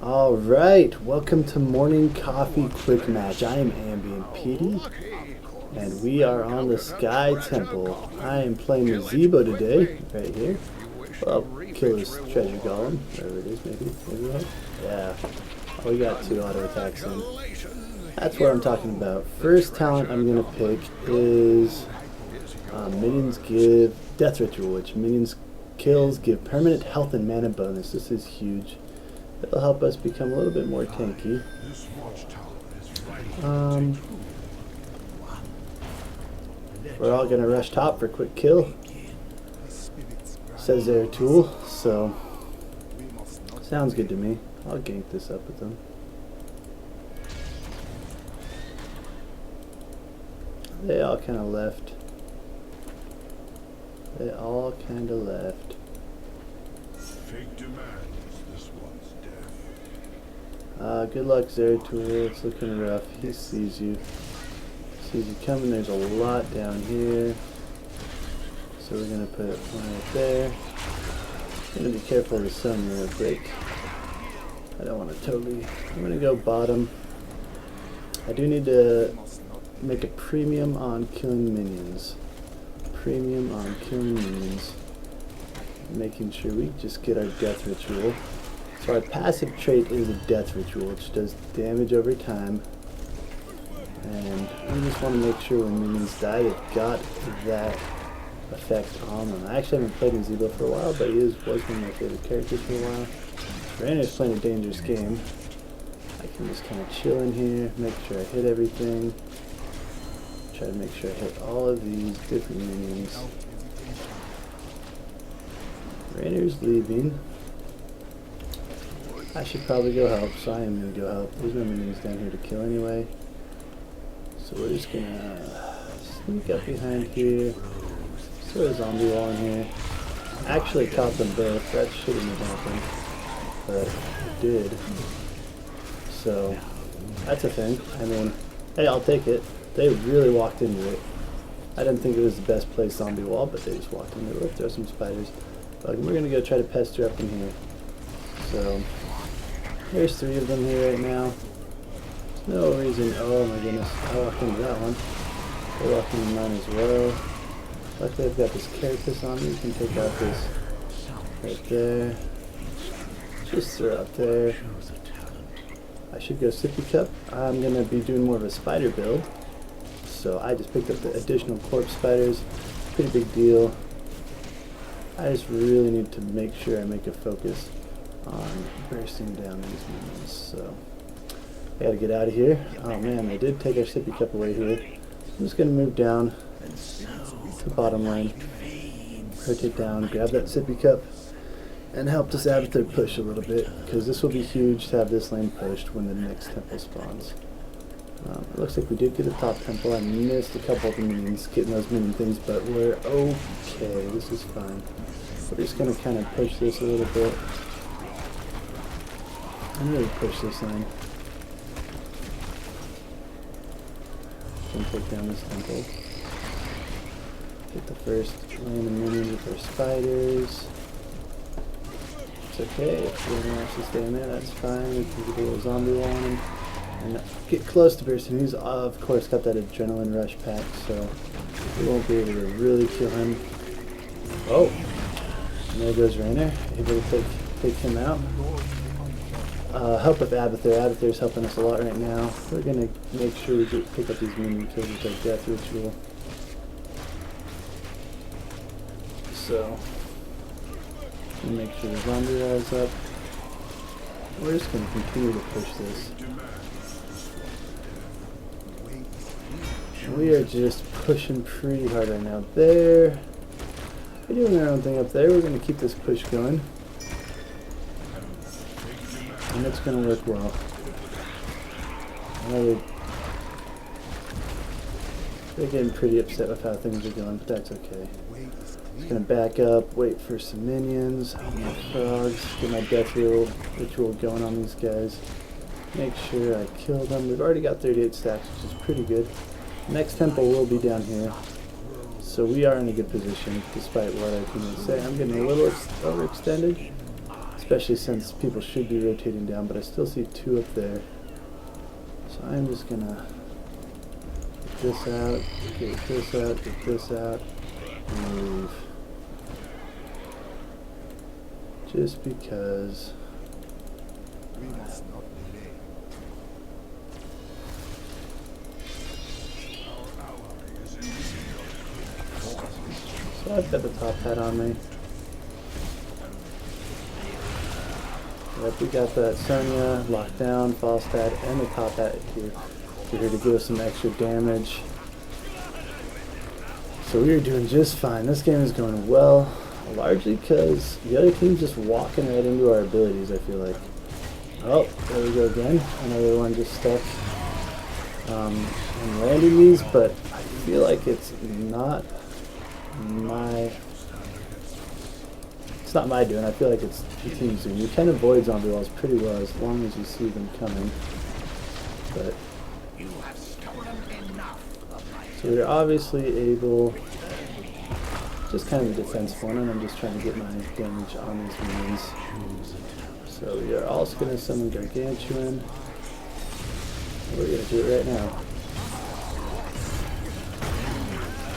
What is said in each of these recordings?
Alright, welcome to Morning Coffee Quick Match. I am Ambient Petey, and we are on the Sky Temple. I am playing Nazeebo today, right here. Well, kill his treasure golem, wherever it is, maybe right? Yeah. Oh, we got 2 auto attacks in. That's what I'm talking about. First talent I'm going to pick is minions give Death Ritual, which minions kills give permanent health and mana bonus. This is huge. It'll help us become a little bit more tanky. We're all going to rush top for quick kill, says their tool, so sounds good to me. I'll gank this up with them. They all kind of left. Fate demands this one's death. Good luck, Zeratul. It's looking rough. He sees you. Sees you coming. There's a lot down here. So we're going to put one right there. I'm going to be careful of the sun real quick. I don't want to totally... I'm going to go bottom. I do need to make a premium on killing minions. Premium on killing minions. Making sure we just get our death ritual. So our passive trait is a death ritual, which does damage over time. And we just want to make sure when minions die, it got that effect on them. I actually haven't played Nazeebo for a while, but he was one of my favorite characters for a while. Rainer's playing a dangerous game. I can just kind of chill in here, make sure I hit everything. Try to make sure I hit all of these different minions. Rainer's leaving. I should probably go help, so I am going to go help. There's no minions down here to kill anyway. So we're just going to sneak up behind here. Throw a zombie wall in here. Actually caught them both. That shouldn't have happened. But it did. So, that's a thing. I mean, hey, I'll take it. They really walked into it. I didn't think it was the best placed zombie wall, but they just walked into it. Let's throw some spiders. But we're going to go try to pester up in here. So, there's 3 of them here right now. No reason. Oh my goodness. I walked into that one. They walked into mine as well. Luckily I've got this carapace on me. You can take out this right there. Just throw out there. I should go sippy cup. I'm going to be doing more of a spider build. So I just picked up the additional corpse spiders. Pretty big deal. I just really need to make sure I make a focus on bursting down these minions. So I gotta get out of here. Oh man, I did take our sippy cup away here. I'm just gonna move down to the bottom lane. Rotate down, grab that sippy cup, and help this avatar push a little bit, because this will be huge to have this lane pushed when the next temple spawns. It looks like we did get a top temple. I missed a couple of the minions getting those minion things, but we're okay. This is fine. We're just going to kind of push this a little bit. And really push this lane. Can take down this temple. Get the first lane of minions with our spiders. It's okay. If we don't actually stay in there, that's fine. We can get a little zombie wall on him. And get close to bursting. He's of course got that adrenaline rush pack, so we won't be able to really kill him. Oh, and there goes Rainer, able to take him out. Help with Abathur. Abathur's helping us a lot right now. We're gonna make sure we pick up these minion kills with our death ritual. So, make sure the zombie wall is up. We're just gonna continue to push this. We are just pushing pretty hard right now. They're doing their own thing up there. We're going to keep this push going. And it's going to work well. They're getting pretty upset with how things are going, but that's okay. Just going to back up, wait for some minions, my frogs, get my death ritual going on these guys. Make sure I kill them. We've already got 38 stacks, which is pretty good. Next temple will be down here, so we are in a good position, despite what I can say. I'm getting a little overextended. especially since people should be rotating down, but I still see 2 up there. So I'm just gonna get this out, get this out, get this out, and move. Just because We must not delay. Our ally is in difficult. so I've got the top hat on me. Yep, we got that Sonya locked down, Falstad, and the top hat here. We're here to give us some extra damage. So we are doing just fine. This game is going well, largely because the other team's just walking right into our abilities, I feel like. Oh, there we go again. Another one just stuck and landing these, but I feel like it's not my doing. I feel like it's the team's doing. You can avoid zombie walls pretty well as long as you see them coming. But so we're obviously able, just kind of a defense one, and I'm just trying to get my damage on these minions. So we are also going to summon Gargantuan. We're going to do it right now.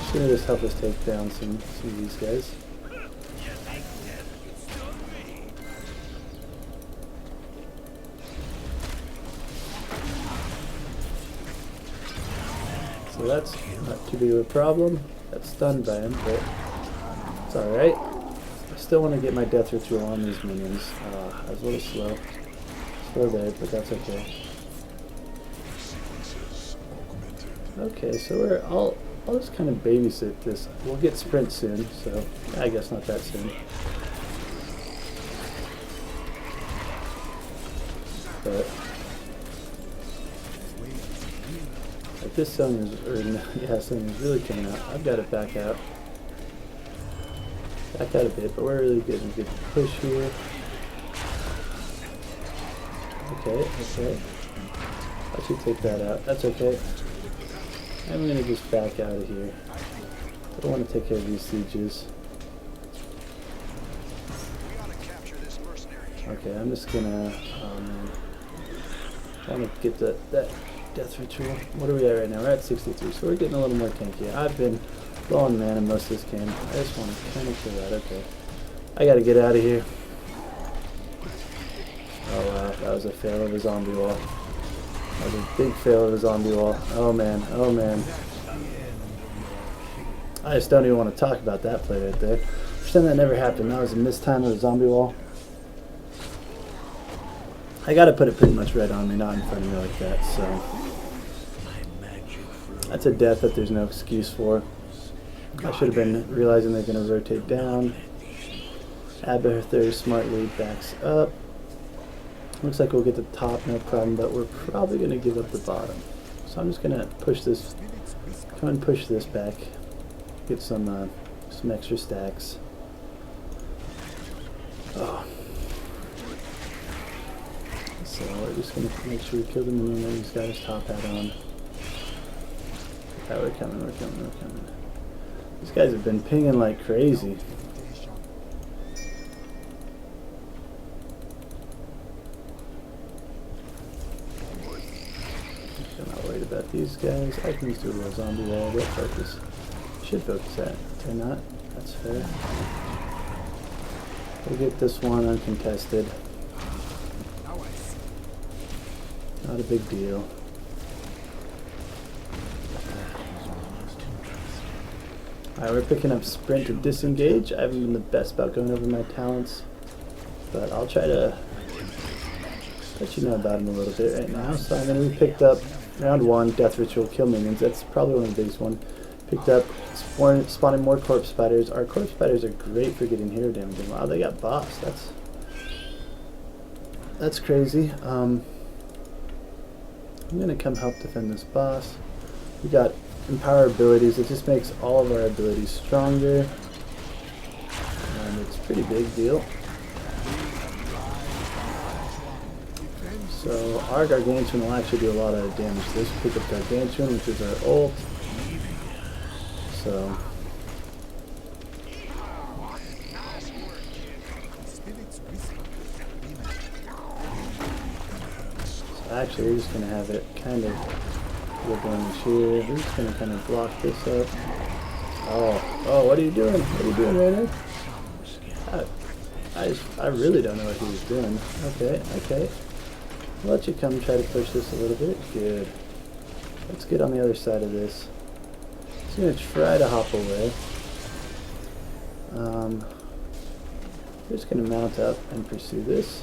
Just going to just help us take down some of these guys. So that's not too big of a problem. Got stunned by him, but it's alright. I still want to get my death ritual on these minions. I was a little slow. Slow there, but that's okay. Okay, so I'll just kind of babysit this. We'll get sprint soon, so I guess not that soon. But like this Sonya's, Sonya's really coming out. I've got it back out. Back out a bit, but we're really getting a good push here. Okay. I should take that out. That's okay. I'm gonna just back out of here. I don't want to take care of these sieges. Okay, I'm just gonna want to get that death ritual. What are we at right now? We're at 63, so we're getting a little more tanky. I've been low on mana most of this game. I just want to kind of kill that. Okay, I gotta get out of here. Oh wow, that was a fail of a zombie wall. That was a big fail of a zombie wall. Oh man, oh man. I just don't even want to talk about that play right there. Pretend that never happened. That was a missed time of a zombie wall. I gotta put it pretty much right on me, not in front of me like that, so. That's a death that there's no excuse for. I should have been realizing they're gonna rotate down. Abathur smartly backs up. Looks like we'll get the top, no problem, but we're probably gonna give up the bottom. So I'm just gonna push this, come and push this back. Get some extra stacks. Oh. So we're just going to make sure we kill the minion and these guys top hat on. Yeah, we're coming. These guys have been pinging like crazy. I'm not worried about these guys. I can just do a little zombie wall. What focus? Should focus that. They're not. That's fair. We'll get this one uncontested. Not a big deal. Alright, we're picking up sprint to disengage. I haven't been the best about going over my talents, but I'll try to let you know about them a little bit right now. So we picked up round 1, death ritual, kill minions. That's probably one of the biggest ones. Picked up spawning more corpse spiders. Our corpse spiders are great for getting hero damage. Wow, they got boss. That's crazy. I'm gonna come help defend this boss. We got empower abilities. It just makes all of our abilities stronger, and it's a pretty big deal. So our Gargantuan will actually do a lot of damage. This pick up Gargantuan, which is our ult. So actually, we're just going to have it kind of go damage here. We're just going to kind of block this up. Oh, what are you doing? What are you doing, Rainer? I really don't know what he was doing. Okay. I'll let you come try to push this a little bit. Good. Let's get on the other side of this. Just going to try to hop away. We're just going to mount up and pursue this.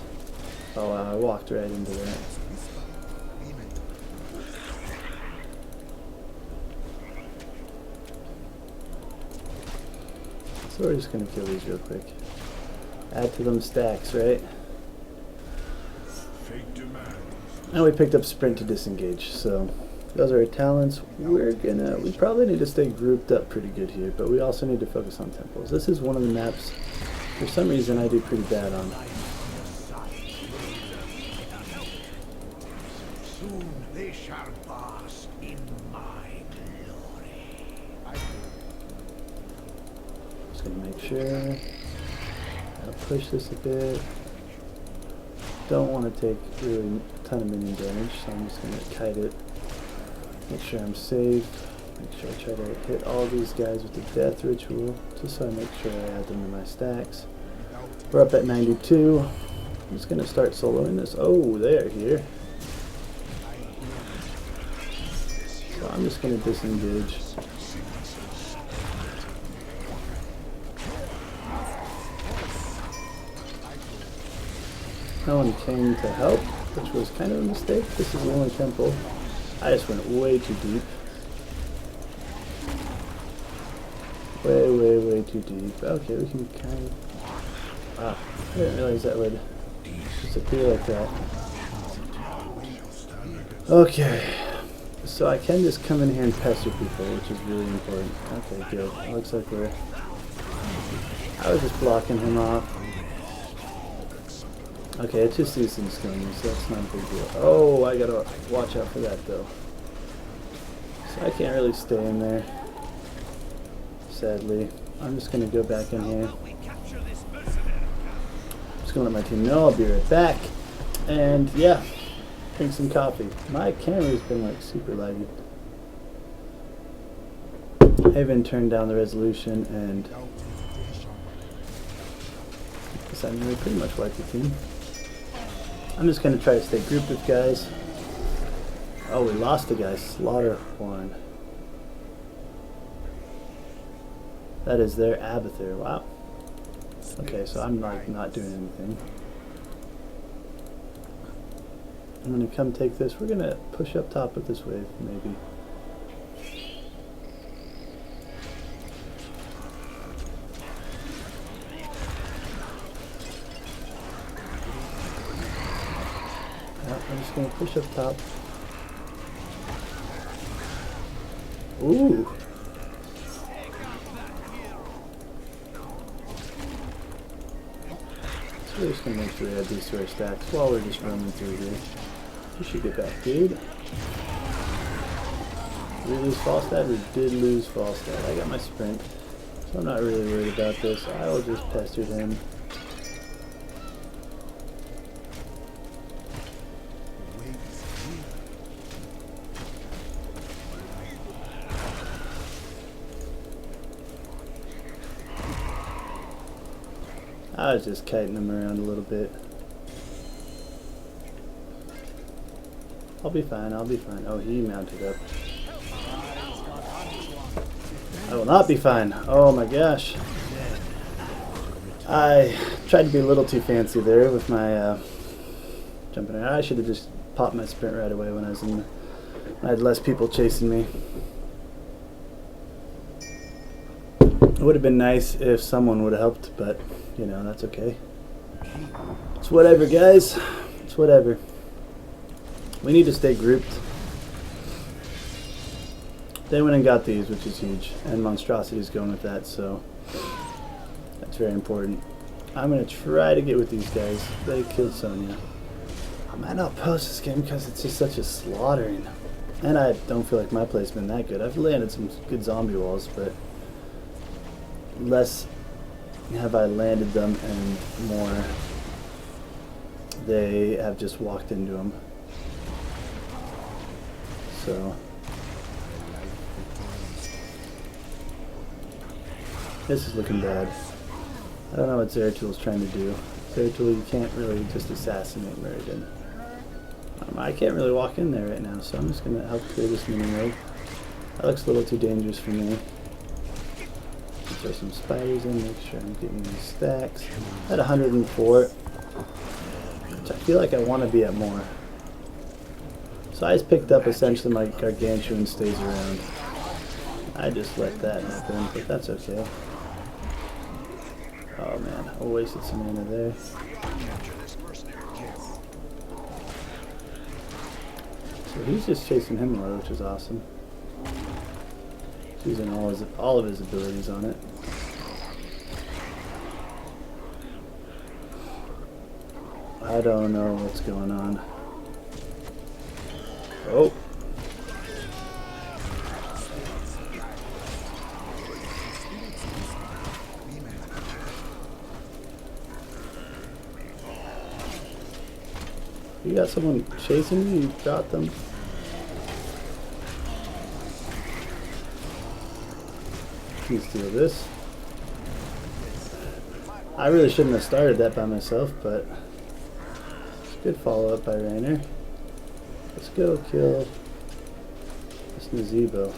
Oh wow, I walked right into that. So we're just going to kill these real quick. Add to them stacks, right? And we picked up sprint to disengage, so those are our talents. We probably need to stay grouped up pretty good here, but we also need to focus on temples. This is one of the maps, for some reason, I do pretty bad on. Soon they shall bask in my glory. Just gonna make sure. I'll push this a bit. Don't want to take really a ton of minion damage, so I'm just gonna kite it. Make sure I'm safe. Make sure I try to hit all these guys with the death ritual, just so I make sure I add them to my stacks. We're up at 92. I'm just gonna start soloing this. Oh, they're here. So I'm just gonna disengage. No one came to help, which was kind of a mistake. This is the only temple. I just went way too deep. Way too deep. Okay, we can kind of... Wow, I didn't realize that would disappear like that. Okay, so I can just come in here and pester people, which is really important. Okay, good. Looks like we're... I was just blocking him off. Okay, it's just these things killing me, so that's not a big deal. Oh, I gotta watch out for that though. So I can't really stay in there, sadly. I'm just gonna go back in here. Just gonna let my team know I'll be right back. And yeah, drink some coffee. My camera's been like super laggy. I even turned down the resolution and I mean, we pretty much wiped the team. I'm just going to try to stay grouped with guys. Oh, we lost a guy. Slaughter one. That is their Abathur. Wow. Okay, so I'm like not doing anything. I'm going to come take this. We're going to push up top with this wave, maybe. I'm just going to push up top. Ooh. So we're just going to make sure we add these to our stacks while we're just running through here. You should get back, dude. Did we lose Falstad? We did lose Falstad. I got my sprint, so I'm not really worried about this. I will just pester him. I was just kiting him around a little bit. I'll be fine, I'll be fine. Oh, he mounted up. I will not be fine. Oh my gosh. I tried to be a little too fancy there with my jumping around. I should have just popped my sprint right away when I had less people chasing me. It would have been nice if someone would have helped, but you know, that's okay. It's whatever, guys. It's whatever. We need to stay grouped. They went and got these, which is huge. And Monstrosity's going with that, so that's very important. I'm going to try to get with these guys. They killed Sonya. I might not post this game because it's just such a slaughtering. And I don't feel like my play's been that good. I've landed some good zombie walls, but less have I landed them and more they have just walked into them. so this is looking bad. I don't know what Zeratul trying to do. Zeratul, you can't really just assassinate Meriden. I can't really walk in there right now, so I'm just going to help clear this mini road. That looks a little too dangerous for me. Throw some spiders in, make sure I'm getting these stacks. At 104, which I feel like I want to be at more. So I just picked up essentially my gargantuan stays around. I just let that happen, but that's okay. Oh man, I wasted some mana there. So he's just chasing him away, which is awesome. He's using all of his abilities on it. I don't know what's going on. Oh. You got someone chasing you? You got them? Can you steal this? I really shouldn't have started that by myself, but it's a good follow-up by Rainer. Let's go kill this Nazeebo.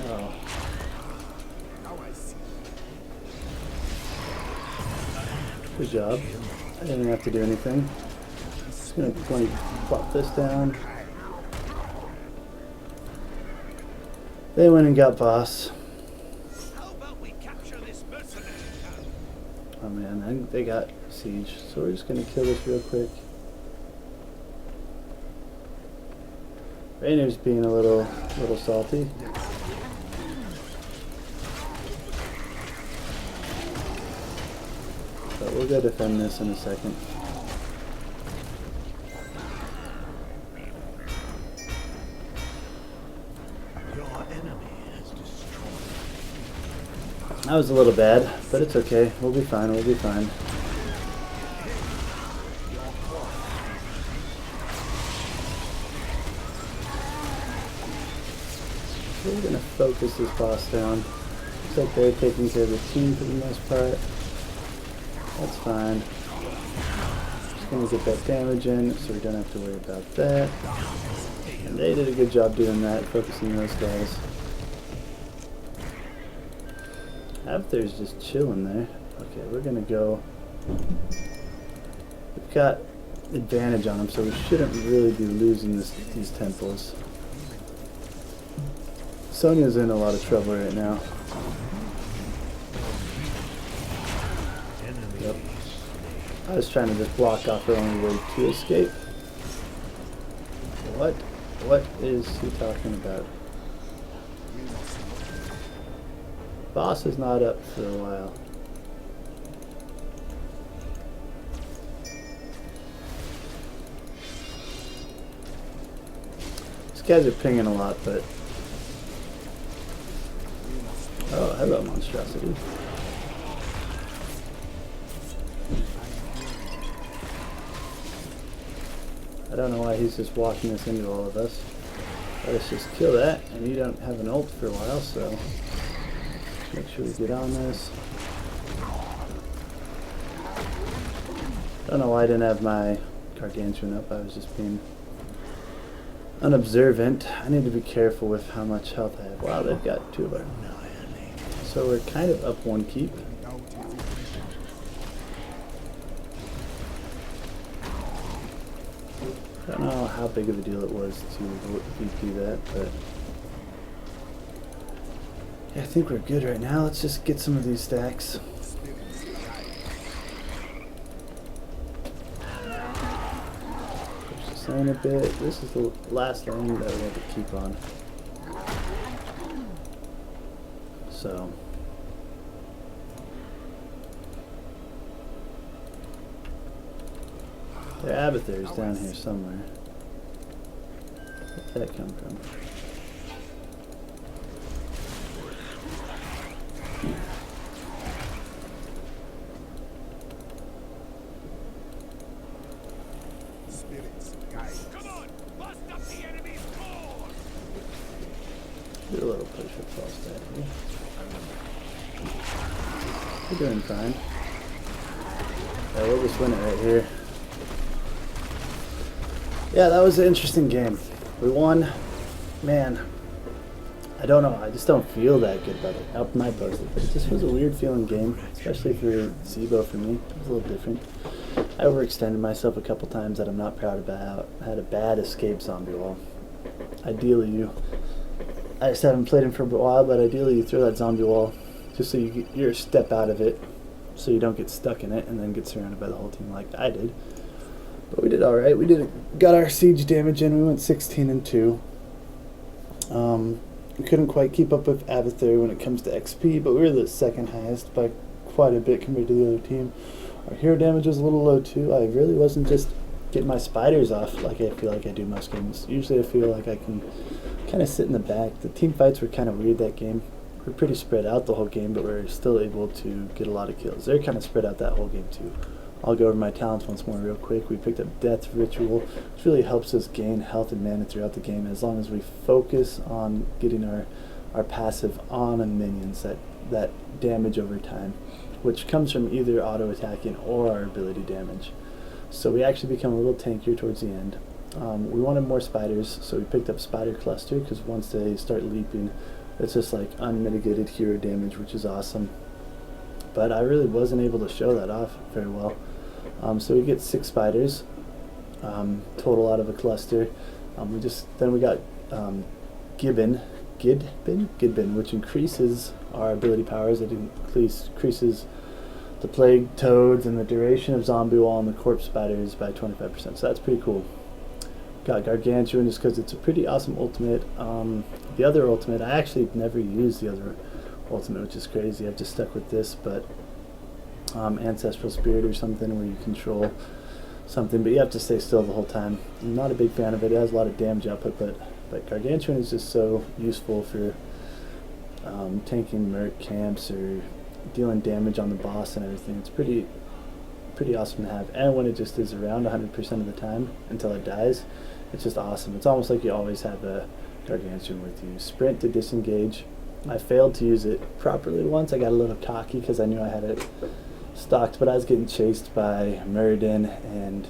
Oh. Good job. I didn't have to do anything. Just gonna plop this down. They went and got boss. Oh man, they got siege, so we're just gonna kill this real quick. Rainer's being a little salty. But we'll go defend this in a second. That was a little bad, but it's okay. We'll be fine, we'll be fine. We're gonna focus this boss down. Looks like they're taking care of the team for the most part. That's fine. Just gonna get that damage in so we don't have to worry about that. And they did a good job doing that, focusing those guys. Avathar's just chilling there. Okay, we're gonna go. We've got advantage on them, so we shouldn't really be losing these temples. Sonya's in a lot of trouble right now. Yep. I was trying to just block off her only way to escape. What is he talking about? Boss is not up for a while. These guys are pinging a lot, but... Oh, hello, monstrosity. I don't know why he's just walking us into all of us. Let's just kill that, and you don't have an ult for a while, so... Make sure we get on this. Don't know why I didn't have my gargantuan up. I was just being unobservant. I need to be careful with how much health I have. Wow, they've got 2 of our... So we're kind of up 1 keep. I don't know how big of a deal it was to VP that, but... I think we're good right now. Let's just get some of these stacks. Push this lane a bit. This is the last lane that we have to keep on. So. The Abathur is down here somewhere. Where'd that come from? spirits guide us. Come on, bust up the enemy's core. Do a little push with false stat here. We're doing fine. Yeah, we'll just win it right here. Yeah, that was an interesting game. We won. Man, I don't know. I just don't feel that good about it. Up my posted. It just was a weird feeling game, especially for Nazeebo for me. It was a little different. I overextended myself a couple times that I'm not proud about. I had a bad escape zombie wall. Ideally, I just haven't played him for a while, but ideally you throw that zombie wall just so you're a step out of it, so you don't get stuck in it and then get surrounded by the whole team like I did. But we did all right. We got our siege damage in. We went 16-2. We couldn't quite keep up with Abathur when it comes to XP, but we were the second highest by quite a bit compared to the other team. Our hero damage was a little low too. I really wasn't just getting my spiders off like I feel like I do most games. Usually I feel like I can kind of sit in the back. The team fights were kind of weird that game. We were pretty spread out the whole game, but we were still able to get a lot of kills. They're kind of spread out that whole game too. I'll go over my talents once more real quick. We picked up Death Ritual, which really helps us gain health and mana throughout the game as long as we focus on getting our passive on and minions, that damage over time, which comes from either auto attacking or our ability damage. So we actually become a little tankier towards the end. We wanted more spiders, so we picked up Spider Cluster because once they start leaping, it's just like unmitigated hero damage, which is awesome. But I really wasn't able to show that off very well. So we get 6 spiders total out of a cluster. We got Gidbin, which increases our ability powers. It increases the plague toads and the duration of zombie wall and the corpse spiders by 25%. So that's pretty cool. Got Gargantuan just because it's a pretty awesome ultimate. The other ultimate, I actually never used the other ultimate, which is crazy. I've just stuck with this, but Ancestral Spirit or something where you control something, but you have to stay still the whole time. I'm not a big fan of it. It has a lot of damage output, but Gargantuan is just so useful for tanking merc camps or dealing damage on the boss and everything. It's pretty awesome to have, and when it just is around 100% of the time until it dies, it's just awesome. It's almost like you always have a Gargantuan with you. Sprint to disengage. I failed to use it properly once. I got a little cocky because I knew I had it stocked, but I was getting chased by Muradin, and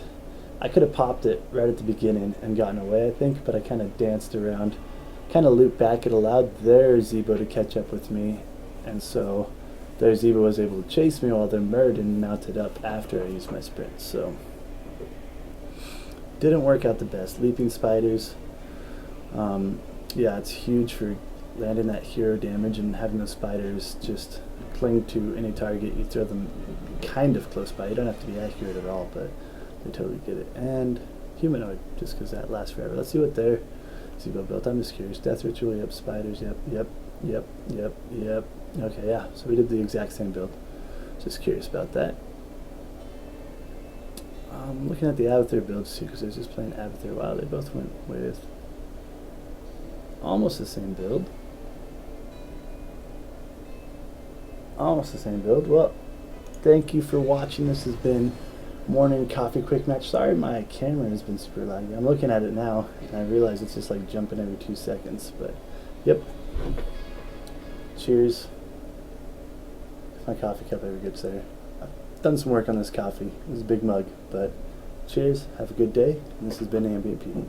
I could have popped it right at the beginning and gotten away, I think, but I kind of danced around, kind of looped back. It allowed their Nazeebo to catch up with me, and so their Nazeebo was able to chase me while their Muradin mounted up after I used my sprint. So didn't work out the best. Leaping spiders, yeah, it's huge for landing that hero damage and having those spiders just cling to any target. You throw them kind of close by. You don't have to be accurate at all, but they totally get it. And humanoid, just because that lasts forever. Let's see what their Nazeebo built. I'm just curious. Death Ritual, yep. Spiders, yep. Okay, yeah. So we did the exact same build. Just curious about that. Looking at the Abathur builds too, because I was just playing Abathur. Wow, they both went with almost the same build. Well, thank you for watching. This has been Morning Coffee Quick Match. Sorry my camera has been super laggy. I'm looking at it now and I realize it's just like jumping every 2 seconds, but yep. Cheers. If my coffee cup ever gets there. I've done some work on this coffee. It was a big mug, but cheers. Have a good day. And this has been Ambient Pete.